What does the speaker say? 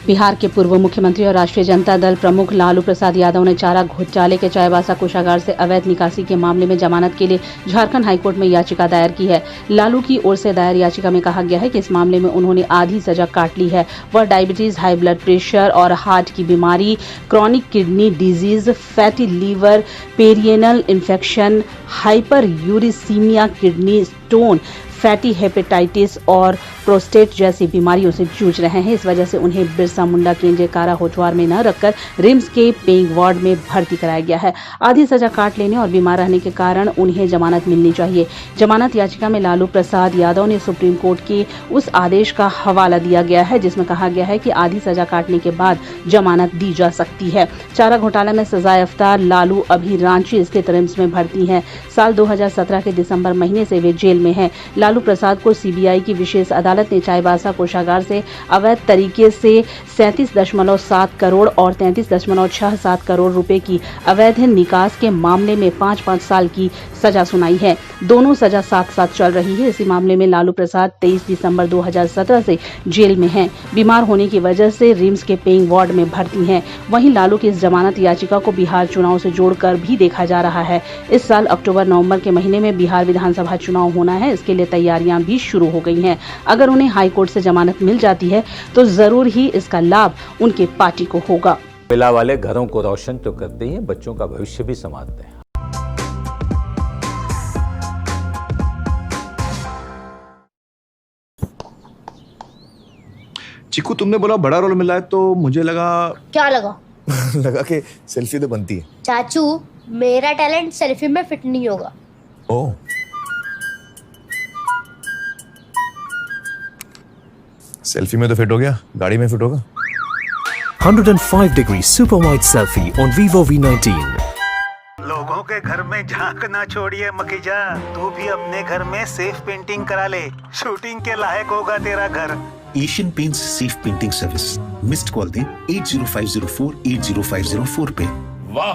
बिहार के पूर्व मुख्यमंत्री और राष्ट्रीय जनता दल प्रमुख लालू प्रसाद यादव ने चारा घोटाले के चाईबासा कोषागार से अवैध निकासी के मामले में जमानत के लिए झारखंड हाईकोर्ट में याचिका दायर की है। लालू की ओर से दायर याचिका में कहा गया है कि इस मामले में उन्होंने आधी सजा काट ली है। वह डायबिटीज, हाई ब्लड प्रेशर और हार्ट की बीमारी, chronic kidney disease, fatty liver, perianal infection, hyperuricemia, kidney stone, fatty hepatitis और प्रोस्टेट जैसी बीमारियों से जूझ रहे हैं। इस वजह से उन्हें बिरसा मुंडा केंद्रीय कारा होटवार में न रखकर रिम्स के पेइंग वार्ड में भर्ती कराया गया है। आधी सजा काट लेने और बीमार रहने के कारण उन्हें जमानत मिलनी चाहिए। जमानत याचिका में लालू प्रसाद यादव ने सुप्रीम कोर्ट के उस आदेश का हवाला दिया गया है जिसमें कहा गया है कि आधी सजा काटने के बाद जमानत दी जा सकती है। चारा घोटाला में सजायाफ्ता लालू अभी रांची स्थित रिम्स में भर्ती हैं। साल 2017 के दिसंबर महीने से वे जेल में हैं। लालू प्रसाद को सीबीआई की विशेष अदालत ने चाईबासा कोषागार से अवैध तरीके से 37.7 करोड़ और 33.67 करोड़ रुपए की अवैध निकास के मामले में 5-5 साल की सजा सुनाई है। दोनों सजा साथ साथ चल रही है। इसी मामले में लालू प्रसाद 23 दिसंबर 2017 से जेल में हैं। बीमार होने की वजह से रिम्स के पेइंग वार्ड में भर्ती हैं। वहीं लालू की इस जमानत याचिका को बिहार चुनाव से जोड़कर भी देखा जा रहा है। इस साल अक्टूबर-नवंबर के महीने में बिहार विधानसभा चुनाव होना है। इसके लिए तैयारियां भी शुरू हो गई हैं। अगर उन्हें हाई कोर्ट से जमानत मिल जाती है तो जरूर ही इसका लाभ उनके पार्टी को होगा। कोयला वाले घरों को रोशन तो करते ही हैं, बच्चों का भविष्य भी संवारते हैं। चिकू, तुमने बोला बड़ा रोल मिला है तो मुझे लगा। क्या लगा? लगा कि सेल्फी तो बनती है। चाचू, मेरा टैलेंट सेल्फी में फिट नहीं होगा। ओह, सेल्फी में तो फिट हो गया, गाड़ी में फिट होगा। 105 degree super wide selfie on Vivo V19. लोगों के घर में झांक ना छोड़िए मखीजा, तू भी अपने घर में सेफ पेंटिंग करा ले। शूटिंग के लायक होगा तेरा घर। Asian paints safe painting service. Missed call दें 80504 80504 पे। वाह।